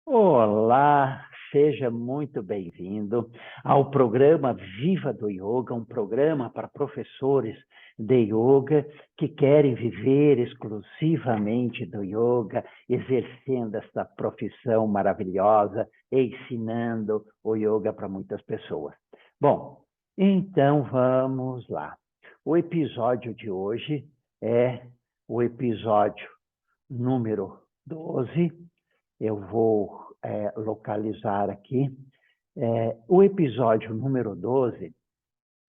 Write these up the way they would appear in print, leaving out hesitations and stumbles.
Olá, seja muito bem-vindo ao programa Viva do Yoga, um programa para professores de yoga que querem viver exclusivamente do yoga, exercendo esta profissão maravilhosa, ensinando o yoga para muitas pessoas. Bom, então vamos lá. O episódio de hoje é o episódio número 12. Eu vou localizar aqui. O episódio número 12,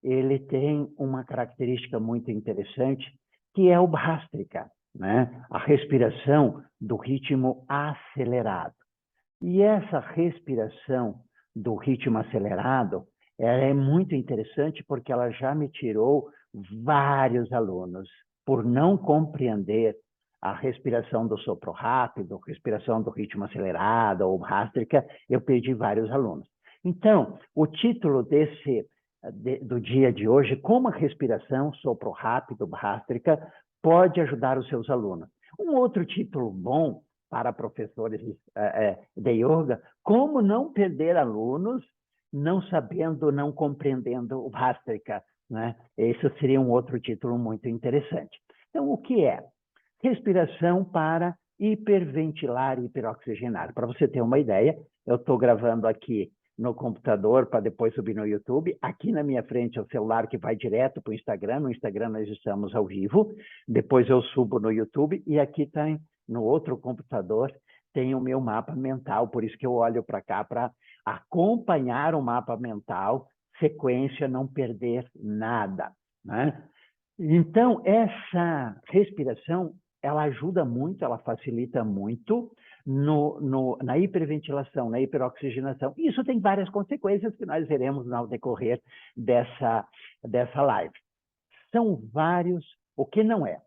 ele tem uma característica muito interessante, que é o Bhastrika, né? A respiração do ritmo acelerado. E essa respiração do ritmo acelerado, ela é muito interessante porque ela já me tirou vários alunos por não compreender a respiração do sopro rápido, respiração do ritmo acelerado ou Bhastrika, eu perdi vários alunos. Então, o título do dia de hoje, como a respiração, sopro rápido, Bhastrika, pode ajudar os seus alunos. Um outro título bom para professores de yoga, como não perder alunos não sabendo, não compreendendo o Bhastrika, né? Esse seria um outro título muito interessante. Então, o que é? Respiração para hiperventilar e hiperoxigenar. Para você ter uma ideia, eu estou gravando aqui no computador para depois subir no YouTube. Aqui na minha frente é o celular que vai direto para o Instagram. No Instagram nós estamos ao vivo. Depois eu subo no YouTube e aqui está no outro computador tem o meu mapa mental, por isso que eu olho para cá para acompanhar o mapa mental, sequência, não perder nada, né? Então, essa respiração, ela ajuda muito, ela facilita muito na hiperventilação, na hiperoxigenação. Isso tem várias consequências que nós veremos no decorrer dessa live. São vários, o que não é?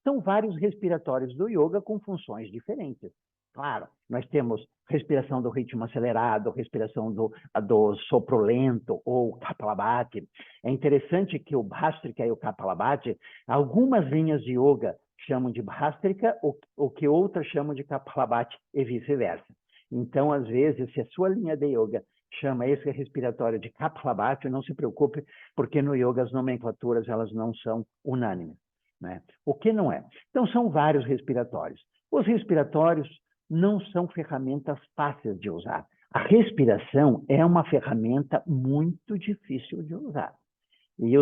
São vários respiratórios do yoga com funções diferentes. Claro, nós temos respiração do ritmo acelerado, respiração do sopro lento ou Kapalabhati. É interessante que o Bhastrika e o Kapalabhati, algumas linhas de yoga chamam de Bhastrika, o que outras chamam de Kapalabhati e vice-versa. Então, às vezes, se a sua linha de yoga chama esse respiratório de Kapalabhati, não se preocupe, porque no yoga as nomenclaturas elas não são unânimes, né? O que não é? Então, são vários respiratórios. Os respiratórios não são ferramentas fáceis de usar. A respiração é uma ferramenta muito difícil de usar. E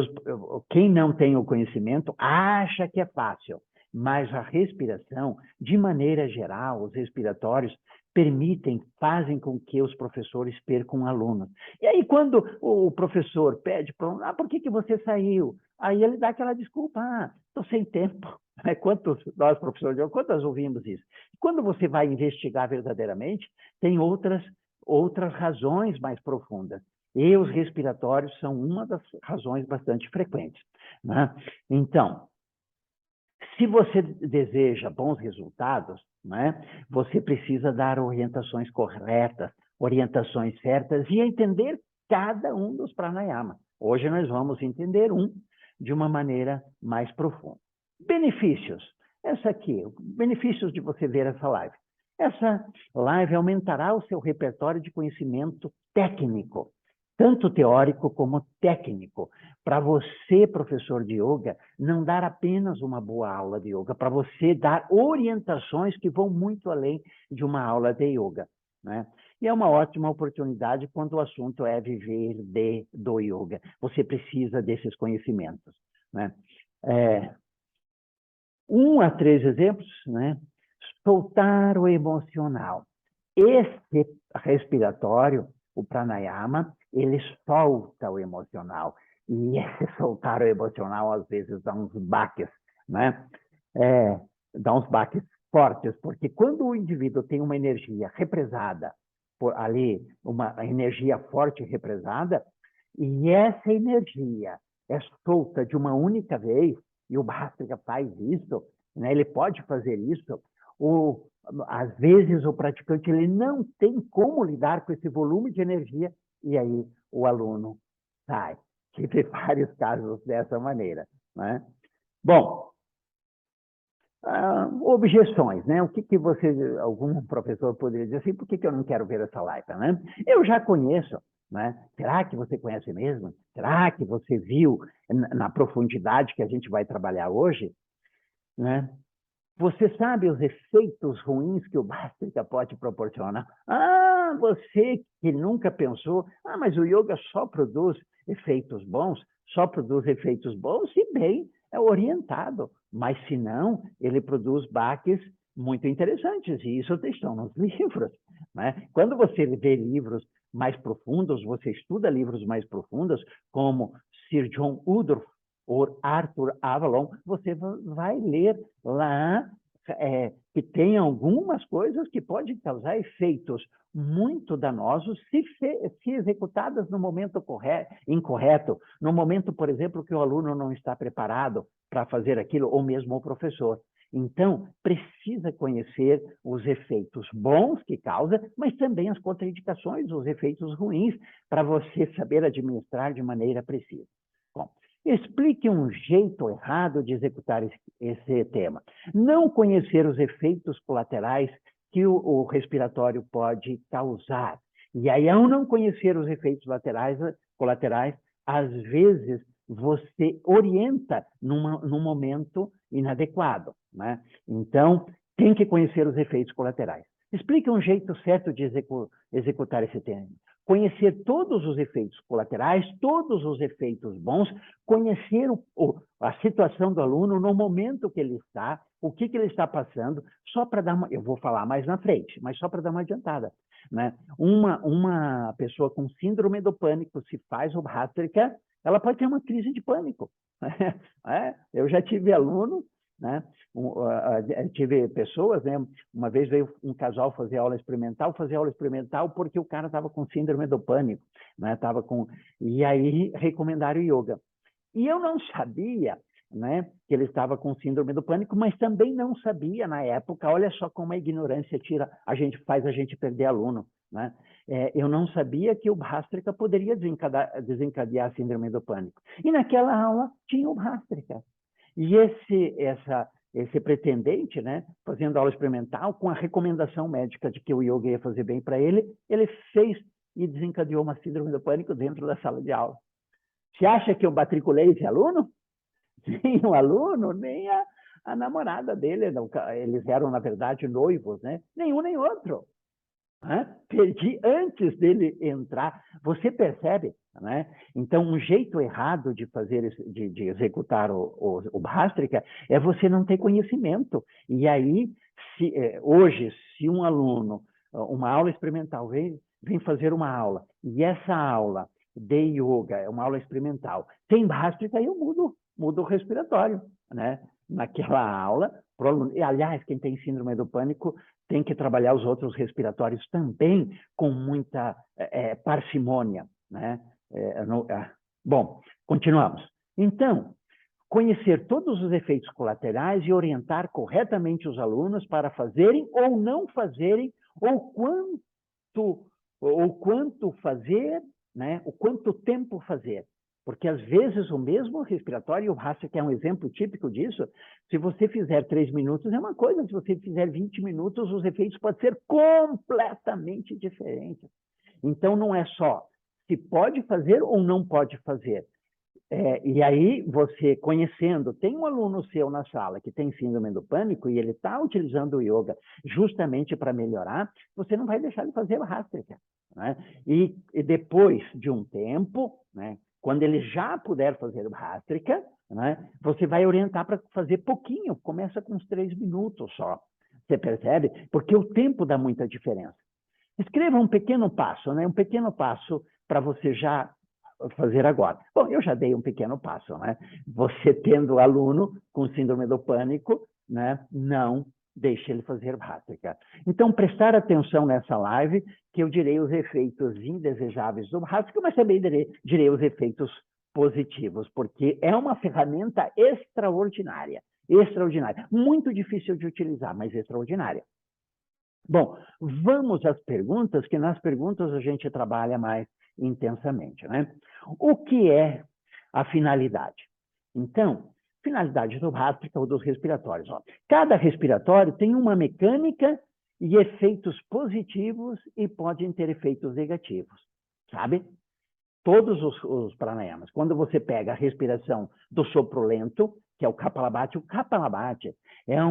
quem não tem o conhecimento acha que é fácil, mas a respiração, de maneira geral, os respiratórios fazem com que os professores percam alunos. E aí, quando o professor pede para um, por que você saiu? Aí ele dá aquela desculpa, estou sem tempo. Nós, professores, quantas ouvimos isso? Quando você vai investigar verdadeiramente, tem outras razões mais profundas. E os respiratórios são uma das razões bastante frequentes, né? Então, se você deseja bons resultados, né, você precisa dar orientações corretas, orientações certas e entender cada um dos pranayama. Hoje nós vamos entender um de uma maneira mais profunda. Benefícios. Benefícios de você ver essa live. Essa live aumentará o seu repertório de conhecimento técnico, tanto teórico como técnico, para você, professor de yoga, não dar apenas uma boa aula de yoga, para você dar orientações que vão muito além de uma aula de yoga, né? E é uma ótima oportunidade quando o assunto é viver do yoga. Você precisa desses conhecimentos, né? 1 a 3 exemplos, né? Soltar o emocional. Esse respiratório, o pranayama, ele solta o emocional. E esse soltar o emocional, às vezes, dá uns baques, né? Dá uns baques fortes, porque quando o indivíduo tem uma energia represada, uma energia forte represada, e essa energia é solta de uma única vez, e o Bhastrika faz isso, né? Ele pode fazer isso, às vezes o praticante ele não tem como lidar com esse volume de energia e aí o aluno sai. Tive vários casos dessa maneira, né? Bom, objeções, né? O que que você, algum professor poderia dizer assim, por que que eu não quero ver essa live, né? Eu já conheço, né? Será que você conhece mesmo? Será que você viu na profundidade que a gente vai trabalhar hoje, né? Você sabe os efeitos ruins que o Bhastrika pode proporcionar? Você que nunca pensou, mas o yoga só produz efeitos bons, só produz efeitos bons se bem é orientado. Mas se não, ele produz baques muito interessantes, e isso estão nos livros, né? Quando você vê livros mais profundos, você estuda livros mais profundos, como Sir John Woodruff, ou Arthur Avalon, você vai ler lá que tem algumas coisas que podem causar efeitos muito danosos se executadas no momento incorreto, no momento, por exemplo, que o aluno não está preparado para fazer aquilo, ou mesmo o professor. Então, precisa conhecer os efeitos bons que causa, mas também as contraindicações, os efeitos ruins, para você saber administrar de maneira precisa. Bom, explique um jeito errado de executar esse tema. Não conhecer os efeitos colaterais que o respiratório pode causar. E aí, ao não conhecer os efeitos colaterais, às vezes você orienta num momento inadequado, né? Então, tem que conhecer os efeitos colaterais. Explique um jeito certo de executar esse tema. Conhecer todos os efeitos colaterais, todos os efeitos bons, conhecer a situação do aluno no momento que ele está, o que ele está passando, só para dar eu vou falar mais na frente, mas só para dar uma adiantada, né? Uma pessoa com síndrome do pânico, se faz o Bhastrika, ela pode ter uma crise de pânico. Eu já tive aluno, né? Tive pessoas, né? Uma vez veio um casal fazer aula experimental porque o cara estava com síndrome do pânico, né? E aí recomendaram yoga. E eu não sabia, né, que ele estava com síndrome do pânico, mas também não sabia na época, olha só como a ignorância faz a gente perder aluno, né? Eu não sabia que o Bhastrika poderia desencadear a síndrome do pânico. E naquela aula tinha o Bhastrika. E esse pretendente, né, fazendo aula experimental, com a recomendação médica de que o yoga ia fazer bem para ele, ele fez e desencadeou uma síndrome do pânico dentro da sala de aula. Você acha que eu matriculei esse aluno? Nem o aluno, nem a namorada dele. Não, eles eram, na verdade, noivos, né? Nenhum nem outro. Perdi antes dele entrar. Você percebe, né? Então, um jeito errado de fazer, de executar o Bhastrika é você não ter conhecimento. E aí, hoje, se um aluno, uma aula experimental, vem fazer uma aula, e essa aula de yoga é uma aula experimental, tem Bhastrika, eu mudo o respiratório, né? Naquela aula, e, aliás, quem tem síndrome do pânico tem que trabalhar os outros respiratórios também com muita parcimônia, né? Bom, continuamos. Então, conhecer todos os efeitos colaterais e orientar corretamente os alunos para fazerem ou não fazerem, ou quanto fazer, né? O quanto tempo fazer. Porque, às vezes, o mesmo respiratório, e o Bhastrika é um exemplo típico disso, se você fizer 3 minutos, é uma coisa, se você fizer 20 minutos, os efeitos podem ser completamente diferentes. Então, não é só se pode fazer ou não pode fazer. E aí, você conhecendo, tem um aluno seu na sala que tem síndrome do pânico e ele está utilizando o yoga justamente para melhorar, você não vai deixar ele fazer o Bhastrika, né? E depois de um tempo, né, quando ele já puder fazer o Bhastrika, né, você vai orientar para fazer pouquinho, começa com uns 3 minutos só. Você percebe? Porque o tempo dá muita diferença. Escreva um pequeno passo, né? Um pequeno passo para você já fazer agora. Bom, eu já dei um pequeno passo, né? Você tendo aluno com síndrome do pânico, né? Não deixe ele fazer Bhastrika. Então, prestar atenção nessa live, que eu direi os efeitos indesejáveis do Bhastrika, mas também direi os efeitos positivos, porque é uma ferramenta extraordinária, muito difícil de utilizar, mas extraordinária. Bom, vamos às perguntas, que nas perguntas a gente trabalha mais intensamente, né? O que é a finalidade? Então, Finalidade do Bhastrika ou dos respiratórios. Ó. Cada respiratório tem uma mecânica e efeitos positivos e podem ter efeitos negativos, sabe? Todos os pranayamas. Quando você pega a respiração do sopro lento, que é o Kapalabhati é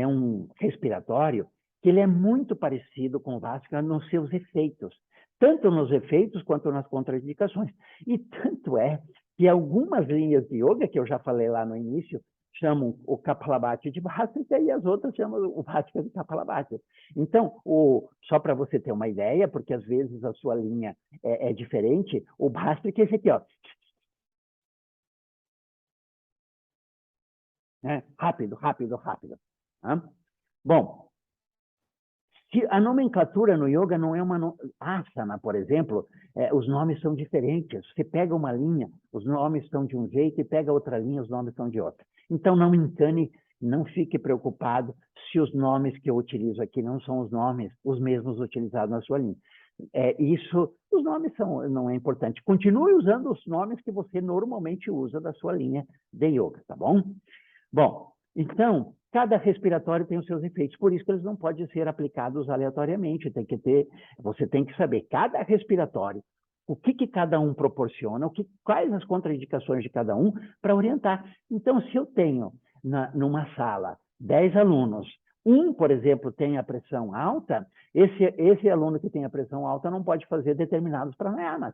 um respiratório que ele é muito parecido com o Bhastrika nos seus efeitos, tanto nos efeitos quanto nas contraindicações. E tanto é que algumas linhas de yoga, que eu já falei lá no início, chamam o Kapalabhati de Bhastrika e as outras chamam o Bhastrika de Kapalabhati. Então, só para você ter uma ideia, porque às vezes a sua linha é diferente, o Bhastrika é esse aqui, ó. Rápido. Bom, a nomenclatura no yoga não é uma... Asana, por exemplo, os nomes são diferentes. Você pega uma linha, os nomes são de um jeito, e pega outra linha, os nomes são de outra. Então, não encane, não fique preocupado se os nomes que eu utilizo aqui não são os mesmos utilizados na sua linha. Os nomes não é importante. Continue usando os nomes que você normalmente usa da sua linha de yoga, tá bom? Bom, então, cada respiratório tem os seus efeitos, por isso que eles não podem ser aplicados aleatoriamente. Você tem que saber cada respiratório, o que cada um proporciona, quais as contraindicações de cada um, para orientar. Então, se eu tenho numa sala 10 alunos, por exemplo, tem a pressão alta, esse aluno que tem a pressão alta não pode fazer determinados pranayamas.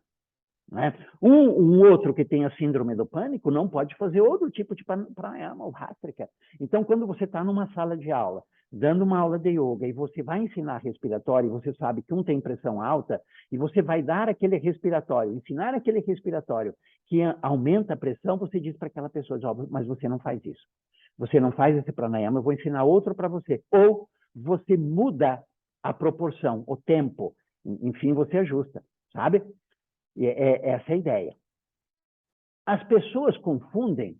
Né? Um outro que tem a síndrome do pânico não pode fazer outro tipo de pranayama, o Bhastrika. Então, quando você está numa sala de aula, dando uma aula de yoga, e você vai ensinar respiratório, e você sabe que um tem pressão alta, e você vai dar aquele respiratório, ensinar aquele respiratório que aumenta a pressão, você diz para aquela pessoa, mas você não faz isso. Você não faz esse pranayama, eu vou ensinar outro para você. Ou você muda a proporção, o tempo, enfim, você ajusta, sabe? Essa é a ideia. As pessoas confundem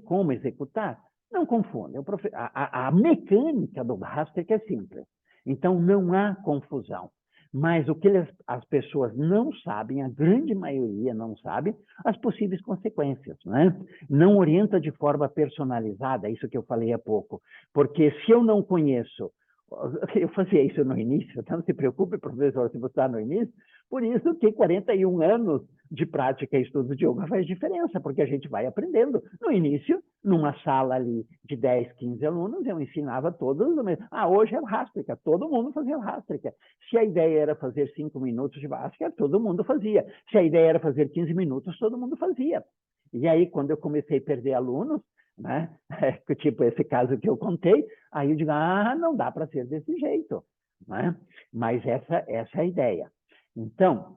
como executar. Não confundem. A mecânica do Bhastrika é simples. Então, não há confusão. Mas o que as pessoas não sabem, a grande maioria não sabe, as possíveis consequências. Né? Não orienta de forma personalizada, isso que eu falei há pouco. Porque se eu não conheço... Eu fazia isso no início, então não se preocupe, professor, se você está no início. Por isso que 41 anos de prática e estudo de yoga faz diferença, porque a gente vai aprendendo. No início, numa sala ali de 10, 15 alunos, eu ensinava todos. Hoje é o Bhastrika, todo mundo fazia o Bhastrika. Se a ideia era fazer 5 minutos de Bhastrika, todo mundo fazia. Se a ideia era fazer 15 minutos, todo mundo fazia. E aí, quando eu comecei a perder alunos, né? Tipo esse caso que eu contei, aí eu digo, não dá para ser desse jeito. Né? Mas essa é a ideia. Então,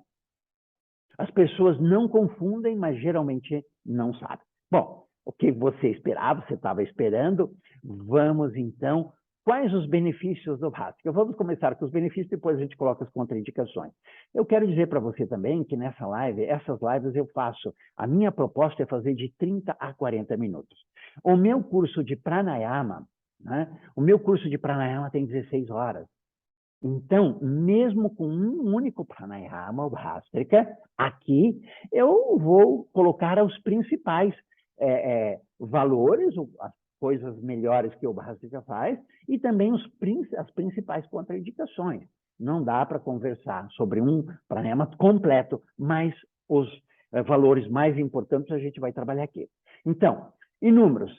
as pessoas não confundem, mas geralmente não sabem. Bom, o que você esperava, você estava esperando, vamos então, quais os benefícios do Bhastrika? Vamos começar com os benefícios, depois a gente coloca as contraindicações. Eu quero dizer para você também que nessa live, essas lives eu faço, a minha proposta é fazer de 30 a 40 minutos. O meu curso de pranayama, né? O meu curso de pranayama tem 16 horas. Então, mesmo com um único pranayama, o Bhastrika, aqui eu vou colocar os principais valores, as coisas melhores que o Bhastrika faz, e também as principais contraindicações. Não dá para conversar sobre um pranayama completo, mas os valores mais importantes a gente vai trabalhar aqui. Então, inúmeros.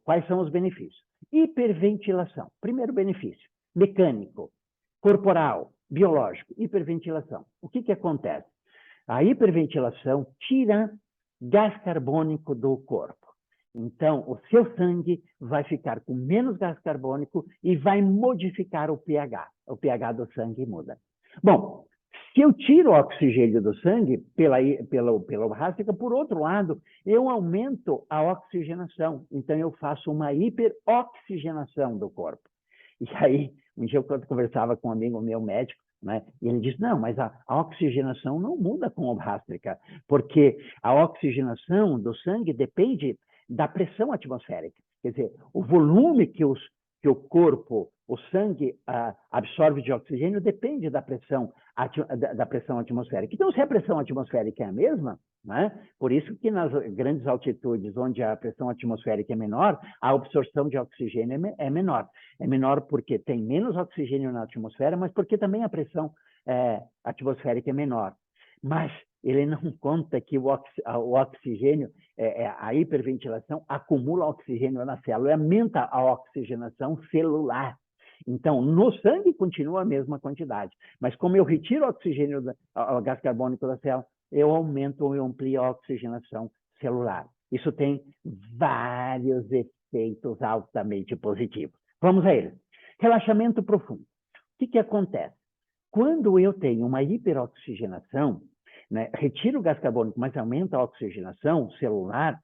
Quais são os benefícios? Hiperventilação. Primeiro benefício. Mecânico, corporal, biológico, hiperventilação. O que acontece? A hiperventilação tira gás carbônico do corpo. Então, o seu sangue vai ficar com menos gás carbônico e vai modificar o pH. O pH do sangue muda. Bom, se eu tiro o oxigênio do sangue pelo Bhastrika, por outro lado, eu aumento a oxigenação. Então, eu faço uma hiperoxigenação do corpo. E aí, um dia eu conversava com um amigo meu médico, né? E ele disse, não, mas a oxigenação não muda com o Bhastrika, porque a oxigenação do sangue depende da pressão atmosférica. Quer dizer, o volume que os que o corpo, o sangue absorve de oxigênio depende da pressão atmosférica. Então, se a pressão atmosférica é a mesma, né? Por isso que nas grandes altitudes, onde a pressão atmosférica é menor, a absorção de oxigênio é menor. É menor porque tem menos oxigênio na atmosfera, mas porque também a pressão atmosférica é menor. Mas ele não conta que o oxigênio, a hiperventilação, acumula oxigênio na célula e aumenta a oxigenação celular. Então, no sangue continua a mesma quantidade, mas como eu retiro o oxigênio, o gás carbônico da célula, eu aumento ou eu amplio a oxigenação celular. Isso tem vários efeitos altamente positivos. Vamos a ele. Relaxamento profundo. O que acontece? Quando eu tenho uma hiperoxigenação, né, retiro o gás carbônico, mas aumenta a oxigenação celular,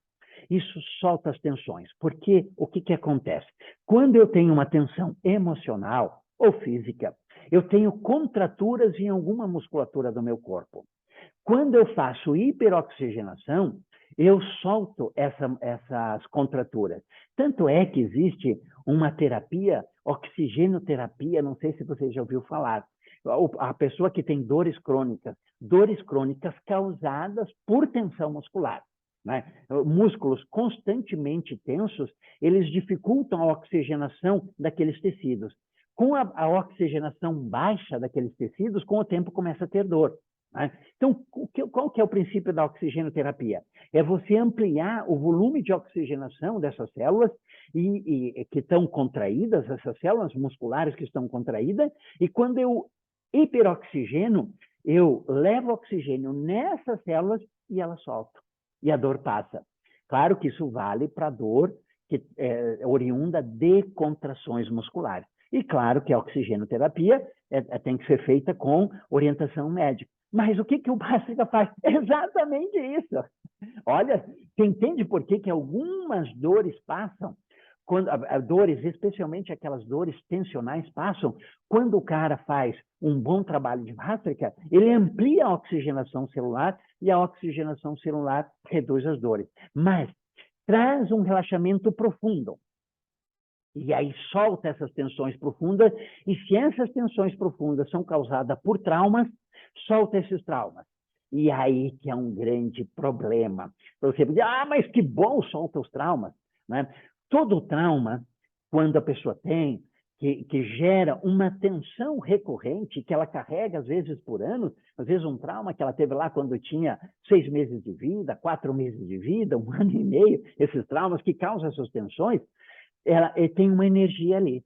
isso solta as tensões. Porque o que acontece? Quando eu tenho uma tensão emocional ou física, eu tenho contraturas em alguma musculatura do meu corpo. Quando eu faço hiperoxigenação, eu solto essas contraturas. Tanto é que existe uma terapia, oxigenoterapia, não sei se você já ouviu falar. A pessoa que tem dores crônicas causadas por tensão muscular. Né? Músculos constantemente tensos, eles dificultam a oxigenação daqueles tecidos. Com a oxigenação baixa daqueles tecidos, com o tempo começa a ter dor. Né? Então, qual que é o princípio da oxigenoterapia? É você ampliar o volume de oxigenação dessas células que estão contraídas, essas células musculares que estão contraídas, e quando eu hiperoxigeno, eu levo oxigênio nessas células e elas soltam. E a dor passa. Claro que isso vale para a dor que é oriunda de contrações musculares. E claro que a oxigenoterapia tem que ser feita com orientação médica. Mas o que o Bhastrika faz? Exatamente isso. Olha, você entende por que algumas dores passam? Dores, especialmente aquelas dores tensionais, passam quando o cara faz um bom trabalho de Bhastrika, ele amplia a oxigenação celular e a oxigenação celular reduz as dores. Mas traz um relaxamento profundo. E aí solta essas tensões profundas, e se essas tensões profundas são causadas por traumas, solta esses traumas. E aí que é um grande problema. Você diz, mas que bom, solta os traumas. Né? Todo trauma, quando a pessoa tem, que gera uma tensão recorrente, que ela carrega às vezes por anos, às vezes um trauma que ela teve lá quando tinha 6 meses de vida, 4 meses de vida, 1 ano e meio, esses traumas que causam essas tensões, ela tem uma energia ali.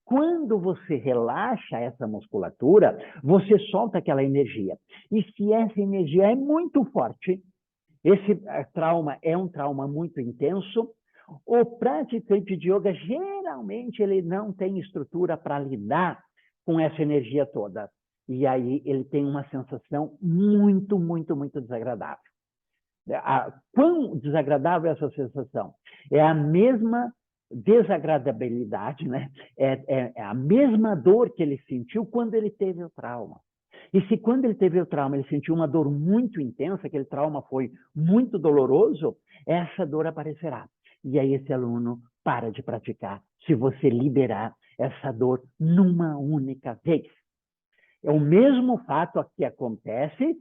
Quando você relaxa essa musculatura, você solta aquela energia. E se essa energia é muito forte, esse trauma é um trauma muito intenso, o praticante de yoga, geralmente, ele não tem estrutura para lidar com essa energia toda. E aí ele tem uma sensação muito, muito, muito desagradável. Quão desagradável é essa sensação? É a mesma desagradabilidade, né? É a mesma dor que ele sentiu quando ele teve o trauma. E se quando ele teve o trauma, ele sentiu uma dor muito intensa, aquele trauma foi muito doloroso, essa dor aparecerá. E aí esse aluno para de praticar, se você liberar essa dor numa única vez. É o mesmo fato que acontece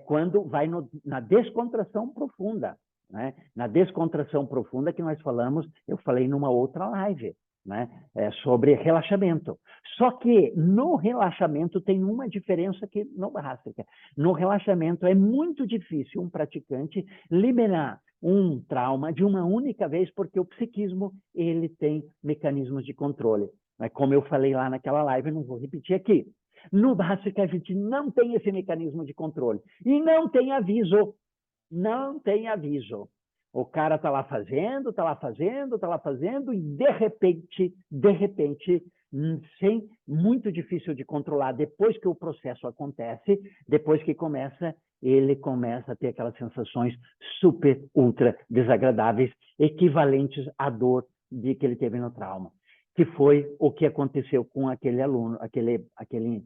quando vai na descontração profunda. Né? Na descontração profunda que nós falamos, eu falei numa outra live, né? Sobre relaxamento. Só que no relaxamento tem uma diferença que no Bhastrika. No relaxamento é muito difícil um praticante liberar um trauma de uma única vez, porque o psiquismo ele tem mecanismos de controle. Mas como eu falei lá naquela live, eu não vou repetir aqui. No Bhastrika a gente não tem esse mecanismo de controle. E não tem aviso. Não tem aviso. O cara está lá fazendo, e de repente, muito difícil de controlar, depois que o processo acontece, depois que ele começa a ter aquelas sensações super, ultra desagradáveis, equivalentes à dor que ele teve no trauma. Que foi o que aconteceu com aquele aluno, aquele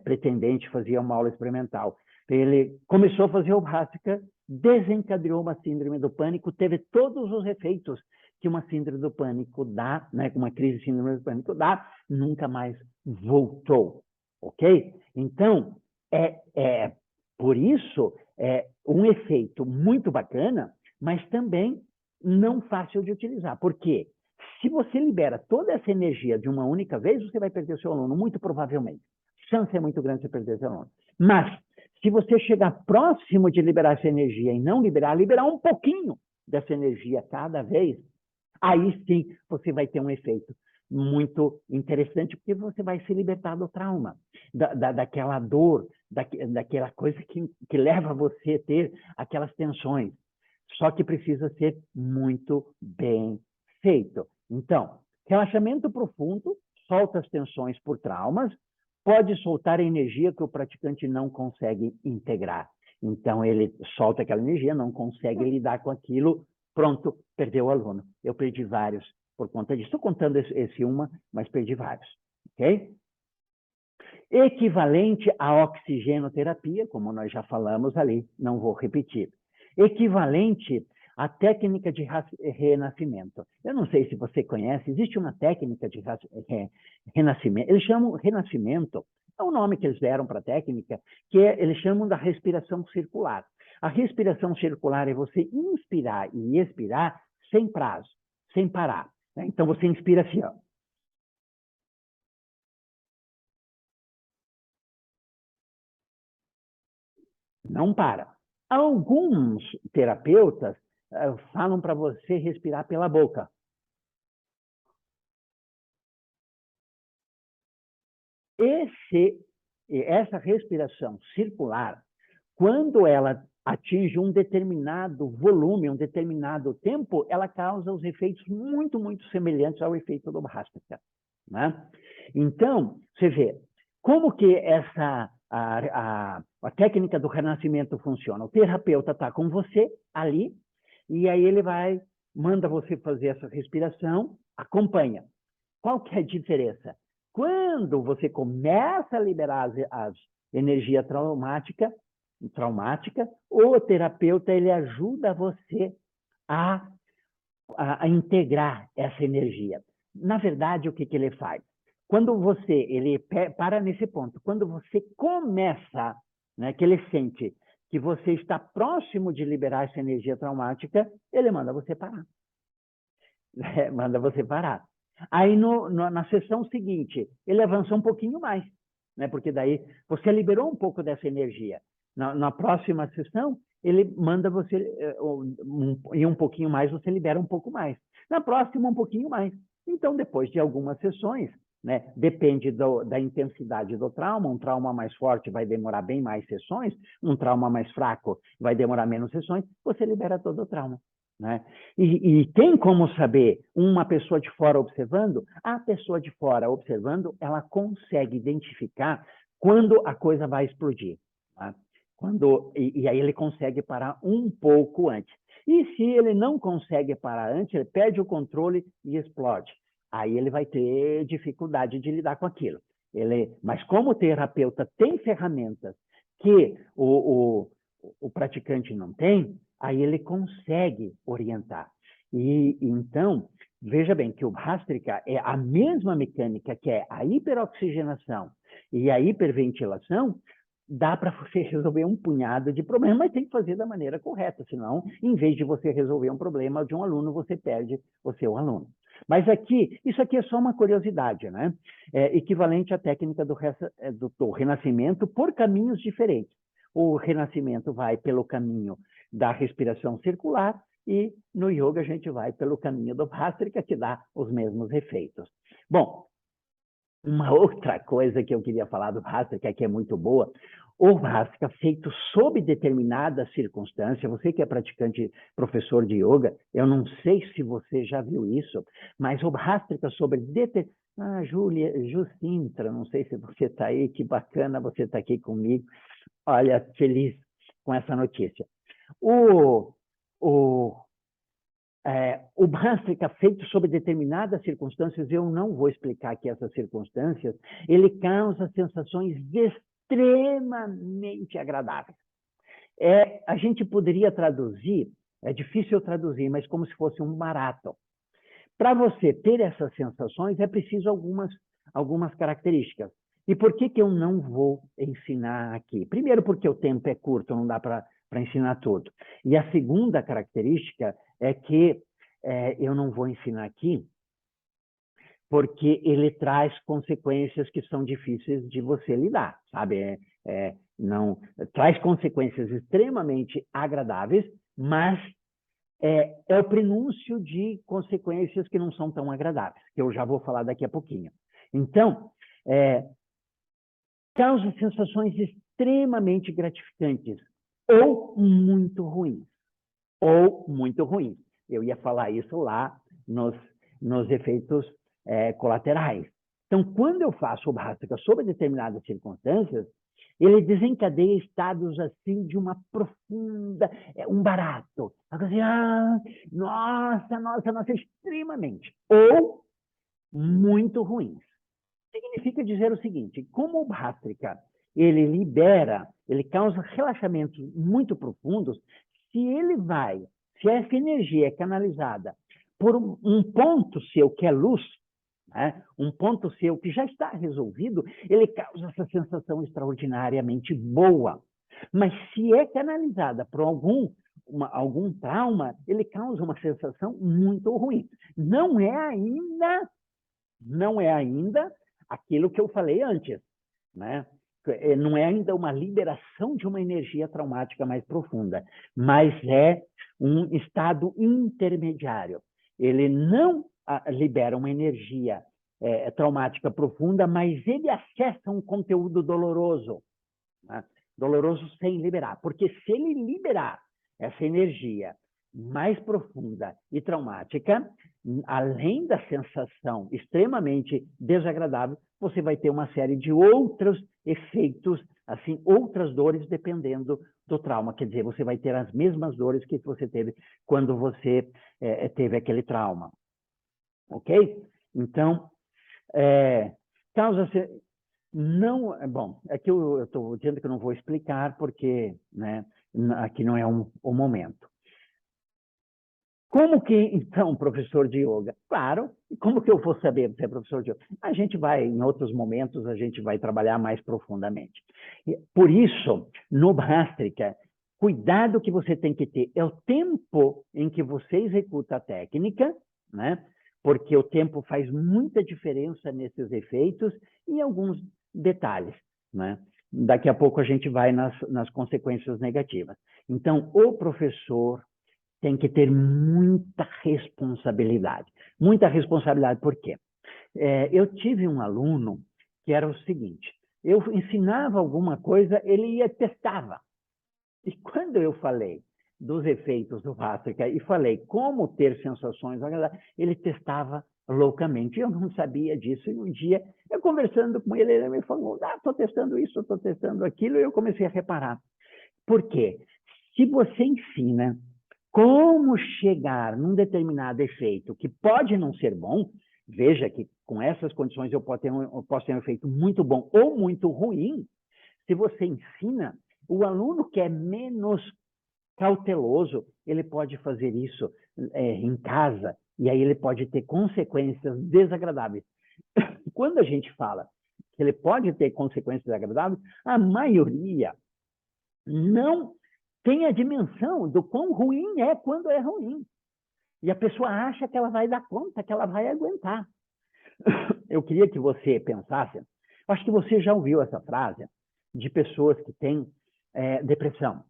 pretendente fazia uma aula experimental. Ele começou a fazer o Bhastrika, desencadeou uma síndrome do pânico, teve todos os efeitos que uma síndrome do pânico dá, né, uma crise de síndrome do pânico dá, nunca mais voltou, ok? Então, por isso, é um efeito muito bacana, mas também não fácil de utilizar. Por quê? Se você libera toda essa energia de uma única vez, você vai perder o seu aluno, muito provavelmente. A chance é muito grande de você perder o seu aluno. Mas, se você chegar próximo de liberar essa energia e não liberar um pouquinho dessa energia cada vez, aí sim você vai ter um efeito muito interessante, porque você vai se libertar do trauma, daquela dor, daquela coisa que leva você a ter aquelas tensões. Só que precisa ser muito bem feito. Então, relaxamento profundo, solta as tensões por traumas, pode soltar a energia que o praticante não consegue integrar. Então, ele solta aquela energia, não consegue lidar com aquilo, pronto, perdeu o aluno. Eu perdi vários por conta disso. Estou contando esse uma, mas perdi vários. Ok? Equivalente à oxigenoterapia, como nós já falamos ali, não vou repetir. Equivalente à técnica de renascimento. Eu não sei se você conhece, existe uma técnica de renascimento, eles chamam renascimento, é o nome que eles deram para a técnica, que eles chamam da respiração circular. A respiração circular é você inspirar e expirar sem prazo, sem parar. Né? Então, você inspira assim, ó. Não para. Alguns terapeutas falam para você respirar pela boca. Essa respiração circular, quando ela atinge um determinado volume, um determinado tempo, ela causa os efeitos muito, muito semelhantes ao efeito do Bhastrika. Né? Então, você vê, como que a técnica do renascimento funciona? O terapeuta está com você ali, e aí ele manda você fazer essa respiração, acompanha. Qual que é a diferença? Quando você começa a liberar as energia traumática, o terapeuta ele ajuda você a, a integrar essa energia. Na verdade, o que ele faz? Quando ele para nesse ponto, quando você começa, né, que ele sente que você está próximo de liberar essa energia traumática, ele manda você parar. Manda você parar. Aí, na sessão seguinte, ele avança um pouquinho mais, né? Porque daí você liberou um pouco dessa energia. Na próxima sessão, ele manda você ir um pouquinho mais, você libera um pouco mais. Na próxima, um pouquinho mais. Então, depois de algumas sessões, né? Depende da intensidade do trauma. Um trauma mais forte vai demorar bem mais sessões, um trauma mais fraco vai demorar menos sessões, você libera todo o trauma. Né? E tem como saber uma pessoa de fora observando? A pessoa de fora observando, ela consegue identificar quando a coisa vai explodir. Tá? E aí ele consegue parar um pouco antes. E se ele não consegue parar antes, ele perde o controle e explode. Aí ele vai ter dificuldade de lidar com aquilo. Mas como o terapeuta tem ferramentas que o praticante não tem, aí ele consegue orientar. E então, veja bem que o Bhastrika é a mesma mecânica que é a hiperoxigenação e a hiperventilação, dá para você resolver um punhado de problemas, mas tem que fazer da maneira correta, senão, em vez de você resolver um problema de um aluno, você perde o seu aluno. Mas isso aqui é só uma curiosidade, né? É equivalente à técnica do renascimento por caminhos diferentes. O renascimento vai pelo caminho da respiração circular e no yoga a gente vai pelo caminho do Bhastrika, que dá os mesmos efeitos. Bom, uma outra coisa que eu queria falar do Bhastrika, que é muito boa, o Bhastrika feito sob determinada circunstância, você que é praticante, professor de yoga, eu não sei se você já viu isso, mas o Bhastrika sobre Júlia, Jucintra, não sei se você está aí, que bacana você está aqui comigo. Olha, feliz com essa notícia. O Bhastrika feito sob determinadas circunstâncias, eu não vou explicar aqui essas circunstâncias, ele causa sensações extremamente agradáveis. A gente poderia traduzir, é difícil traduzir, mas como se fosse um barato. Para você ter essas sensações, é preciso algumas características. E por que eu não vou ensinar aqui? Primeiro, porque o tempo é curto, não dá para ensinar tudo. E a segunda característica é que eu não vou ensinar aqui porque ele traz consequências que são difíceis de você lidar, sabe? Não traz consequências extremamente agradáveis, mas é o prenúncio de consequências que não são tão agradáveis, que eu já vou falar daqui a pouquinho. Então, causa sensações extremamente gratificantes ou muito ruins. Ou muito ruins. Eu ia falar isso lá nos efeitos colaterais. Então, quando eu faço o Bhastrika sobre determinadas circunstâncias, ele desencadeia estados assim de uma profunda, um barato. Assim, nossa, extremamente. Ou muito ruins. Significa dizer o seguinte, como o Bhastrika, ele causa relaxamentos muito profundos, se essa energia é canalizada por um ponto seu que é luz, né? Um ponto seu que já está resolvido, ele causa essa sensação extraordinariamente boa. Mas se é canalizada por algum trauma, ele causa uma sensação muito ruim. Não é ainda aquilo que eu falei antes, né? Não é ainda uma liberação de uma energia traumática mais profunda, mas é um estado intermediário. Ele não libera uma energia traumática profunda, mas ele acessa um conteúdo doloroso, né? Doloroso sem liberar, porque se ele liberar essa energia mais profunda e traumática, além da sensação extremamente desagradável, você vai ter uma série de outros efeitos, assim, outras dores, dependendo do trauma. Quer dizer, você vai ter as mesmas dores que você teve quando você teve aquele trauma. Ok? Então, causa-se... Não, bom, é que eu estou dizendo que eu não vou explicar, porque, né, aqui não é o momento. Como que, então, professor de yoga? Claro, como que eu vou saber se é professor de yoga? A gente vai, em outros momentos, a gente vai trabalhar mais profundamente. Por isso, no Bhastrika, cuidado que você tem que ter é o tempo em que você executa a técnica, né? Porque o tempo faz muita diferença nesses efeitos e alguns detalhes, né? Daqui a pouco a gente vai nas consequências negativas. Então, o professor tem que ter muita responsabilidade. Muita responsabilidade, por quê? Eu tive um aluno que era o seguinte, eu ensinava alguma coisa, ele ia testava. E quando eu falei dos efeitos do Bhastrika e falei como ter sensações agradáveis, ele testava loucamente. Eu não sabia disso. E um dia, eu conversando com ele, ele me falou, estou testando isso, estou testando aquilo, e eu comecei a reparar. Por quê? Se você ensina como chegar num determinado efeito que pode não ser bom, veja que com essas condições eu posso ter um efeito muito bom ou muito ruim. Se você ensina, o aluno que é menos cauteloso, ele pode fazer isso em casa, e aí ele pode ter consequências desagradáveis. Quando a gente fala que ele pode ter consequências desagradáveis, a maioria não tem a dimensão do quão ruim é quando é ruim. E a pessoa acha que ela vai dar conta, que ela vai aguentar. Eu queria que você pensasse, acho que você já ouviu essa frase de pessoas que têm depressão.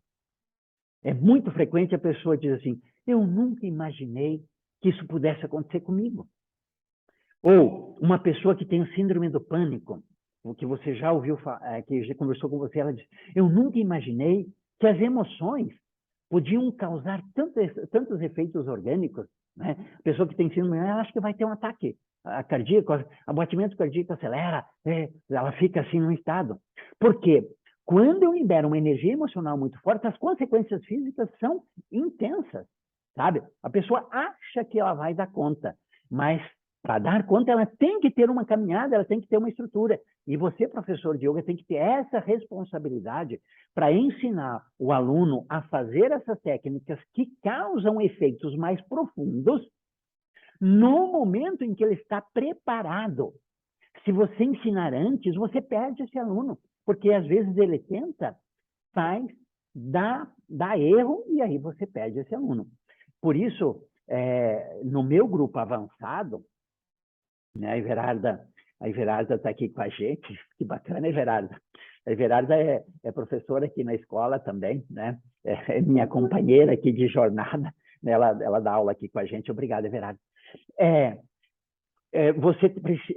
É muito frequente a pessoa dizer assim, eu nunca imaginei que isso pudesse acontecer comigo. Ou uma pessoa que tem o síndrome do pânico, o que você já ouviu, que já conversou com você, ela diz, eu nunca imaginei que as emoções podiam causar tantos efeitos orgânicos, né? A pessoa que tem síndrome, ela acha que vai ter um ataque cardíaco, o batimento cardíaco acelera, ela fica assim num estado. Por quê? Quando eu libero uma energia emocional muito forte, as consequências físicas são intensas, sabe? A pessoa acha que ela vai dar conta, mas para dar conta, ela tem que ter uma caminhada, ela tem que ter uma estrutura. E você, professor de yoga, tem que ter essa responsabilidade para ensinar o aluno a fazer essas técnicas que causam efeitos mais profundos, no momento em que ele está preparado. Se você ensinar antes, você perde esse aluno, porque às vezes ele tenta, faz, dá erro, e aí você perde esse aluno. Por isso, no meu grupo avançado, né, a Everarda está aqui com a gente, que bacana, Everarda. A Everarda é professora aqui na escola também, né? É minha companheira aqui de jornada, né? Ela dá aula aqui com a gente. Obrigado, Everarda.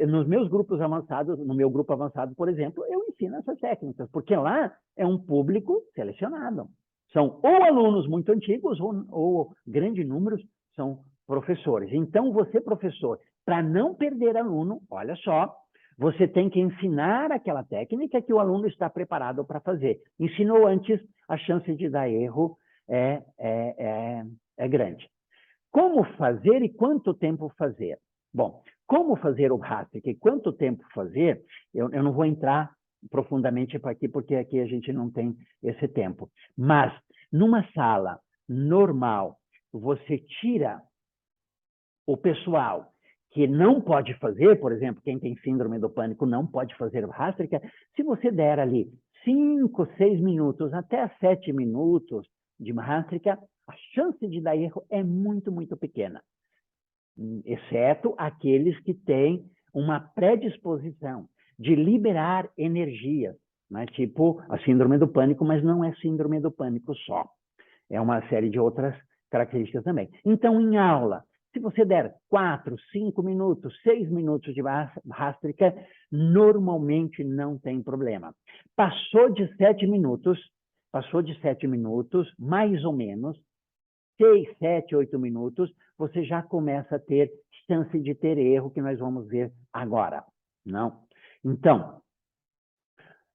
Nos meus grupos avançados, no meu grupo avançado, por exemplo, eu ensino essas técnicas, porque lá é um público selecionado. São ou alunos muito antigos ou grande número são professores. Então, você, professor, para não perder aluno, olha só, você tem que ensinar aquela técnica que o aluno está preparado para fazer. Ensinou antes, a chance de dar erro é grande. Como fazer e quanto tempo fazer? Bom, como fazer o Hasek e quanto tempo fazer, eu não vou entrar profundamente para aqui, porque aqui a gente não tem esse tempo. Mas, numa sala normal, você tira o pessoal que não pode fazer, por exemplo, quem tem síndrome do pânico não pode fazer o Hasek, se você der ali 5, 6 minutos, até 7 minutos de Hasek, a chance de dar erro é muito, muito pequena. Exceto aqueles que têm uma predisposição de liberar energia, né? Tipo a síndrome do pânico, mas não é síndrome do pânico só. É uma série de outras características também. Então, em aula, se você der 4, 5 minutos, 6 minutos de Hastrika, normalmente não tem problema. Passou de 7 minutos, mais ou menos, 6, 7, 8 minutos, você já começa a ter chance de ter erro, que nós vamos ver agora. Não? Então,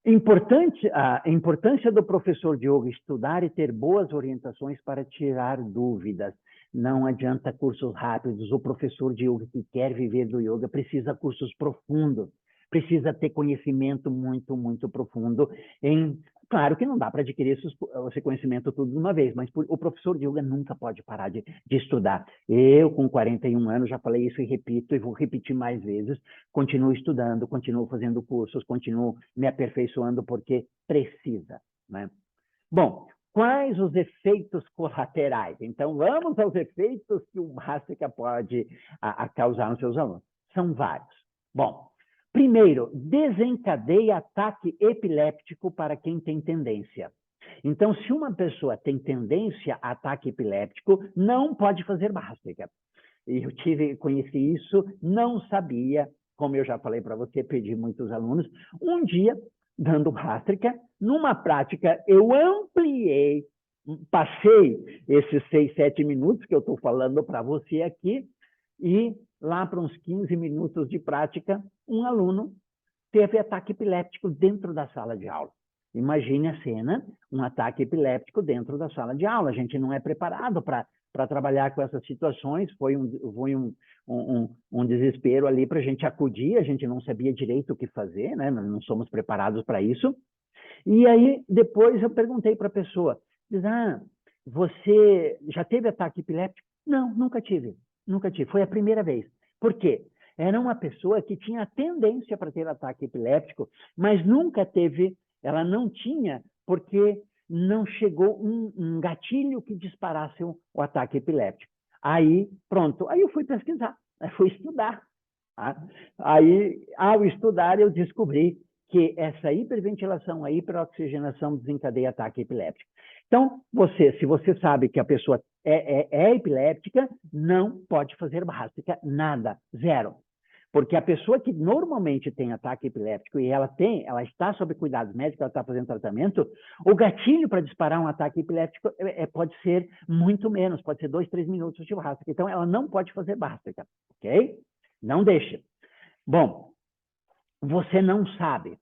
a importância do professor de yoga estudar e ter boas orientações para tirar dúvidas. Não adianta cursos rápidos. O professor de yoga que quer viver do yoga precisa cursos profundos. Precisa ter conhecimento muito, muito profundo em... Claro que não dá para adquirir esse conhecimento tudo de uma vez, mas o professor de yoga nunca pode parar de estudar. Eu, com 41 anos, já falei isso e repito, e vou repetir mais vezes, continuo estudando, continuo fazendo cursos, continuo me aperfeiçoando porque precisa, né? Bom, quais os efeitos colaterais? Então, vamos aos efeitos que o Hasika pode causar nos seus alunos. São vários. Bom, primeiro, desencadeia ataque epiléptico para quem tem tendência. Então, se uma pessoa tem tendência a ataque epiléptico, não pode fazer Hasika. Eu conheci isso, não sabia, como eu já falei para você, pedi muitos alunos. Um dia, dando Hasika, numa prática, eu ampliei, passei esses 6, 7 minutos que eu estou falando para você aqui, e lá para uns 15 minutos de prática, um aluno teve ataque epiléptico dentro da sala de aula. Imagine a cena, um ataque epiléptico dentro da sala de aula. A gente não é preparado para trabalhar com essas situações, foi um desespero ali para a gente acudir, a gente não sabia direito o que fazer, né? Nós não somos preparados para isso. E aí, depois eu perguntei para a pessoa, você já teve ataque epiléptico? Não, nunca tive, foi a primeira vez. Por quê? Era uma pessoa que tinha tendência para ter ataque epiléptico, mas nunca teve, ela não tinha, porque não chegou um gatilho que disparasse o ataque epiléptico. Aí, pronto, aí eu fui pesquisar, fui estudar. Tá? Aí, ao estudar, eu descobri que essa hiperventilação, a hiperoxigenação desencadeia ataque epiléptico. Então, se você sabe que a pessoa é epiléptica, não pode fazer Hasika, nada, zero. Porque a pessoa que normalmente tem ataque epiléptico e ela está sob cuidados médicos, ela está fazendo tratamento, o gatilho para disparar um ataque epiléptico pode ser muito menos, pode ser 2, 3 minutos de Hasika. Então, ela não pode fazer Hasika, ok? Não deixa. Bom, você não sabe,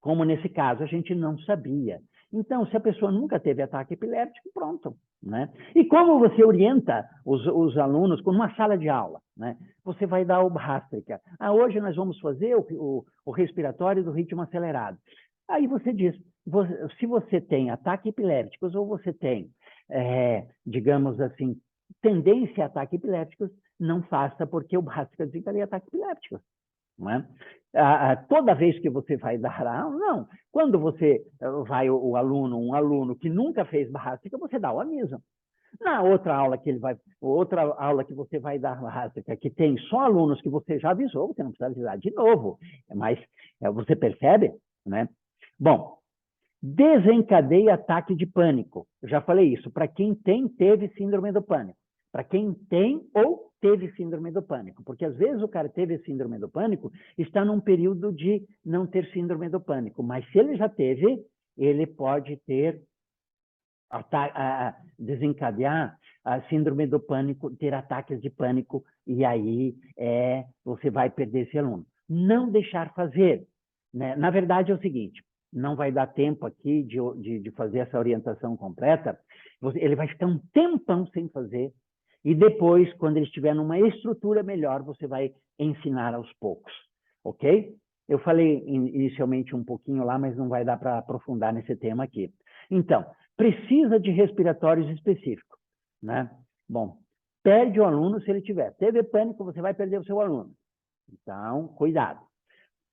como nesse caso a gente não sabia. Então, se a pessoa nunca teve ataque epiléptico, pronto. Né? E como você orienta os alunos numa sala de aula? Né? Você vai dar o Hasika. Hoje nós vamos fazer o respiratório do ritmo acelerado. Aí você diz, se você tem ataque epilépticos ou você tem, digamos assim, tendência a ataque epilépticos, não faça, porque o Bhastrika desencadeia ataque epiléptico. Não é? Toda vez que você vai dar aula, não. Quando você vai, um aluno que nunca fez Bhastrika, você dá o Anisan. Na outra aula que você vai dar Bhastrika, que tem só alunos que você já avisou, você não precisa avisar de novo, mas você percebe, né? Bom, desencadeia ataque de pânico. Eu já falei isso, para quem teve síndrome do pânico. Para quem tem ou teve síndrome do pânico. Porque às vezes o cara teve síndrome do pânico, está num período de não ter síndrome do pânico. Mas se ele já teve, ele pode ter desencadear a síndrome do pânico, ter ataques de pânico, e aí você vai perder esse aluno. Não deixar fazer. Né? Na verdade é o seguinte, não vai dar tempo aqui de fazer essa orientação completa, ele vai ficar um tempão sem fazer, e depois, quando ele estiver numa estrutura melhor, você vai ensinar aos poucos, ok? Eu falei inicialmente um pouquinho lá, mas não vai dar para aprofundar nesse tema aqui. Então, precisa de respiratórios específicos, né? Bom, perde o aluno se ele tiver. Teve pânico, você vai perder o seu aluno. Então, cuidado.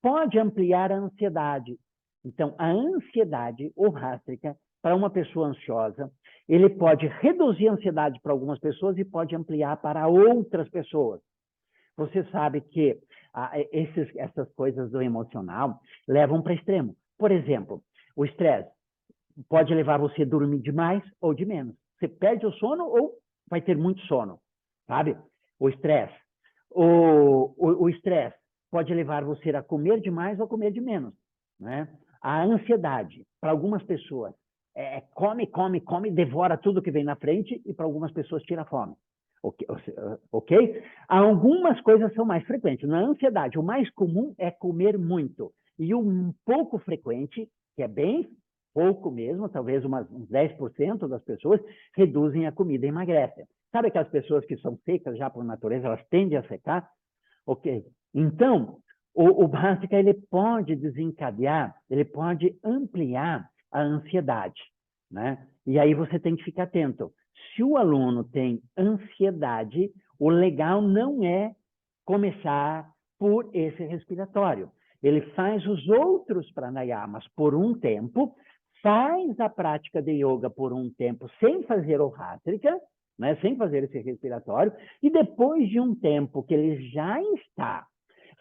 Pode ampliar a ansiedade. Então, a ansiedade Bhastrika, para uma pessoa ansiosa, ele pode reduzir a ansiedade para algumas pessoas e pode ampliar para outras pessoas. Você sabe que essas coisas do emocional levam para extremo. Por exemplo, o estresse pode levar você a dormir de mais ou de menos. Você perde o sono ou vai ter muito sono, sabe? O estresse. O estresse pode levar você a comer demais ou comer de menos, né? A ansiedade, para algumas pessoas, come, devora tudo que vem na frente, e para algumas pessoas tira fome. Ok? Algumas coisas são mais frequentes. Na ansiedade, o mais comum é comer muito. E um pouco frequente, que é bem pouco mesmo, talvez uns 10% das pessoas, reduzem a comida e emagrecem. Sabe aquelas pessoas que são secas já por natureza, elas tendem a secar? Ok. Então, o Bhastrika, ele pode desencadear, ele pode ampliar a ansiedade, né? E aí você tem que ficar atento. Se o aluno tem ansiedade, o legal não é começar por esse respiratório. Ele faz os outros pranayamas por um tempo, faz a prática de yoga por um tempo sem fazer o Bhastrika, né, sem fazer esse respiratório, e depois de um tempo que ele já está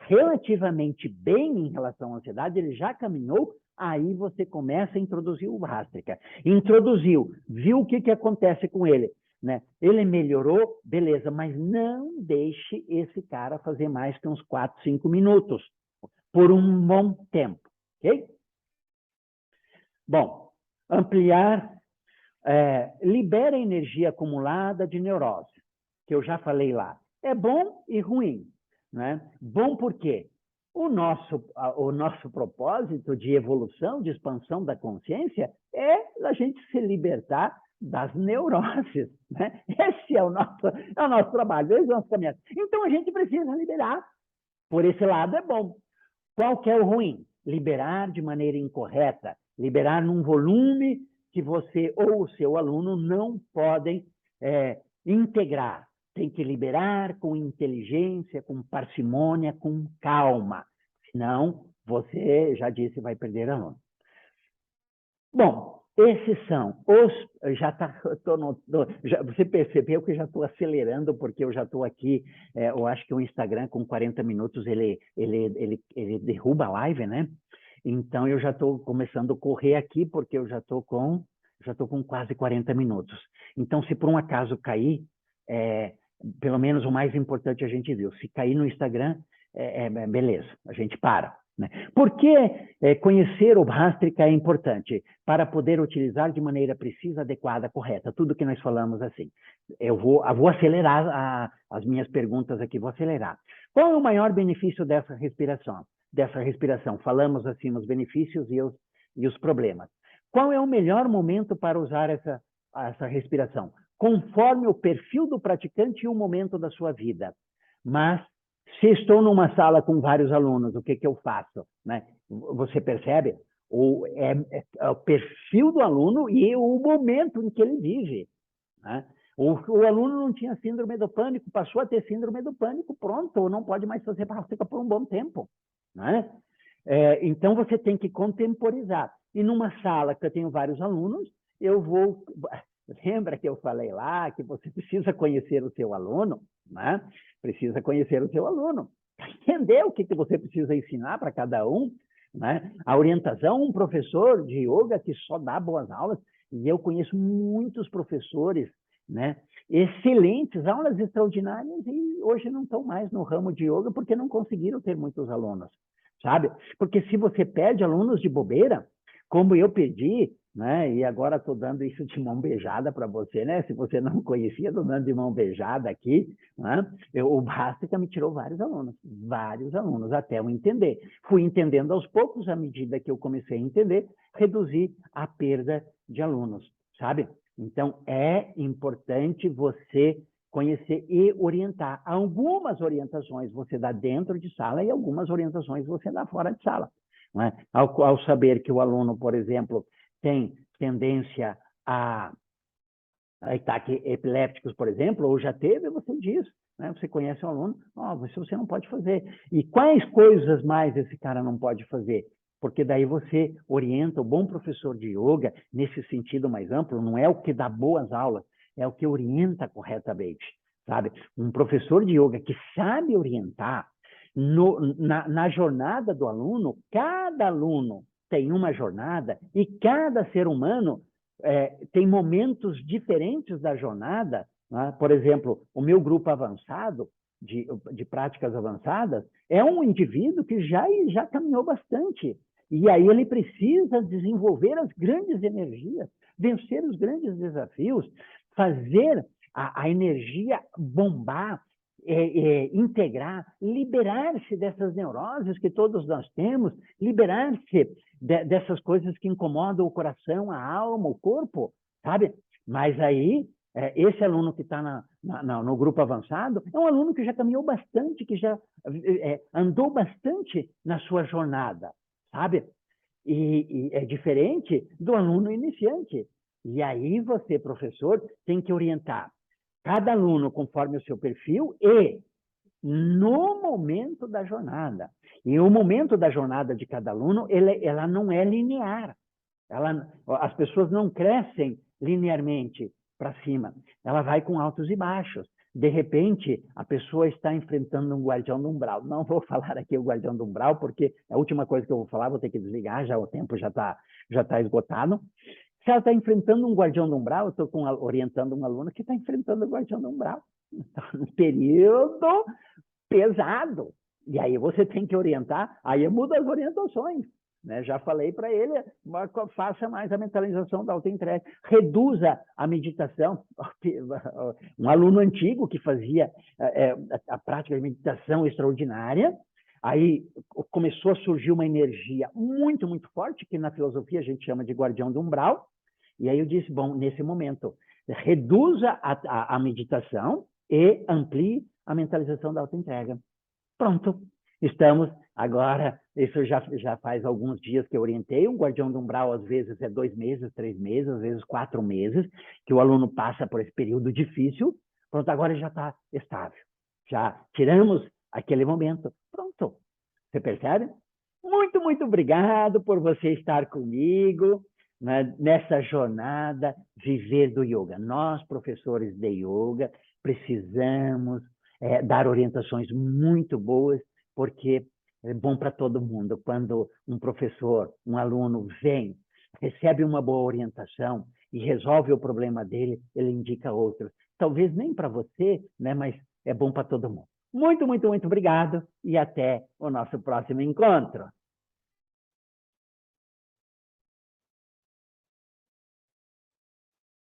relativamente bem em relação à ansiedade, ele já caminhou, aí você começa a introduzir o Bhastrika. Introduziu, viu o que acontece com ele, né? Ele melhorou, beleza, mas não deixe esse cara fazer mais que uns 4, 5 minutos, por um bom tempo, ok? Bom, ampliar, libera energia acumulada de neurose, que eu já falei lá. É bom e ruim, né? Bom por quê? O nosso propósito de evolução, de expansão da consciência, é a gente se libertar das neuroses, né? Esse é o nosso trabalho, esse é o nosso caminho. Então, a gente precisa liberar. Por esse lado, é bom. Qual que é o ruim? Liberar de maneira incorreta, liberar num volume que você ou o seu aluno não podem integrar. Tem que liberar com inteligência, com parcimônia, com calma. Senão, você, já disse, vai perder aluno. Bom, esses são os... você percebeu que eu já estou acelerando, porque eu já estou aqui, eu acho que o Instagram com 40 minutos, ele derruba a live, né? Então, eu já estou começando a correr aqui, porque eu já estou com quase 40 minutos. Então, se por um acaso cair, pelo menos o mais importante a gente viu. Se cair no Instagram, beleza, a gente para. Né? Por que conhecer o Bhastrika é importante? Para poder utilizar de maneira precisa, adequada, correta. Tudo que nós falamos assim. Eu vou acelerar as minhas perguntas aqui, vou acelerar. Qual é o maior benefício dessa respiração? Falamos assim os benefícios e os problemas. Qual é o melhor momento para usar essa respiração? Conforme o perfil do praticante e o momento da sua vida. Mas, se estou numa sala com vários alunos, o que eu faço? Né? Você percebe? O perfil do aluno e o momento em que ele vive. Né? O aluno não tinha síndrome do pânico, passou a ter síndrome do pânico, pronto, ou não pode mais fazer prática por um bom tempo. Né? Então, você tem que contemporizar. E numa sala que eu tenho vários alunos, eu vou... Lembra que eu falei lá que você precisa conhecer o seu aluno? Né? Precisa conhecer o seu aluno. Entender o que você precisa ensinar para cada um. Né? A orientação, um professor de yoga que só dá boas aulas, e eu conheço muitos professores, né? Excelentes, aulas extraordinárias, e hoje não estão mais no ramo de yoga porque não conseguiram ter muitos alunos, sabe? Porque se você perde alunos de bobeira, como eu perdi, né? E agora estou dando isso de mão beijada para você, né? Se você não conhecia, estou dando de mão beijada aqui, né? O Bhastika me tirou vários alunos, até eu entender. Fui entendendo aos poucos, à medida que eu comecei a entender, reduzir a perda de alunos, sabe? Então, é importante você conhecer e orientar. Algumas orientações você dá dentro de sala e algumas orientações você dá fora de sala. Não é? Ao saber que o aluno, por exemplo, tem tendência a ataques epilépticos, por exemplo, ou já teve, você diz, né? Você conhece o aluno, isso você não pode fazer. E quais coisas mais esse cara não pode fazer? Porque daí você orienta o bom professor de yoga, nesse sentido mais amplo, não é o que dá boas aulas, é o que orienta corretamente, sabe? Um professor de yoga que sabe orientar, na jornada do aluno, cada aluno tem uma jornada e cada ser humano tem momentos diferentes da jornada. Né? Por exemplo, o meu grupo avançado, de práticas avançadas, é um indivíduo que já caminhou bastante. E aí ele precisa desenvolver as grandes energias, vencer os grandes desafios, fazer a energia bombar, integrar, liberar-se dessas neuroses que todos nós temos, liberar-se dessas coisas que incomodam o coração, a alma, o corpo, sabe? Mas aí, esse aluno que está no grupo avançado é um aluno que já caminhou bastante, que já andou bastante na sua jornada, sabe? E é diferente do aluno iniciante. E aí você, professor, tem que orientar cada aluno conforme o seu perfil e no momento da jornada. E o momento da jornada de cada aluno, ela não é linear. As pessoas não crescem linearmente para cima. Ela vai com altos e baixos. De repente, a pessoa está enfrentando um guardião do umbral. Não vou falar aqui o guardião do umbral, porque é a última coisa que eu vou falar, vou ter que desligar, já o tempo já tá esgotado. Se ela está enfrentando um guardião do umbral, eu estou orientando um aluno que está enfrentando o guardião do umbral. Está num período pesado. E aí você tem que orientar, aí muda as orientações. Né? Já falei para ele, faça mais a mentalização da autoentrega, reduza a meditação. Um aluno antigo que fazia a prática de meditação extraordinária, aí começou a surgir uma energia muito, muito forte, que na filosofia a gente chama de guardião do umbral, e aí eu disse, bom, nesse momento, reduza a meditação e amplie a mentalização da autoentrega. Pronto, estamos agora, isso já faz alguns dias que eu orientei, um guardião do umbral às vezes é 2 meses, 3 meses, às vezes 4 meses, que o aluno passa por esse período difícil, pronto, agora já está estável. Já tiramos aquele momento, pronto. Você percebe? Muito, muito obrigado por você estar comigo, né, nessa jornada Viver do Yoga. Nós, professores de yoga, precisamos dar orientações muito boas, porque é bom para todo mundo. Quando um professor, um aluno vem, recebe uma boa orientação e resolve o problema dele, ele indica outros. Talvez nem para você, né, mas é bom para todo mundo. Muito, muito, muito obrigado e até o nosso próximo encontro.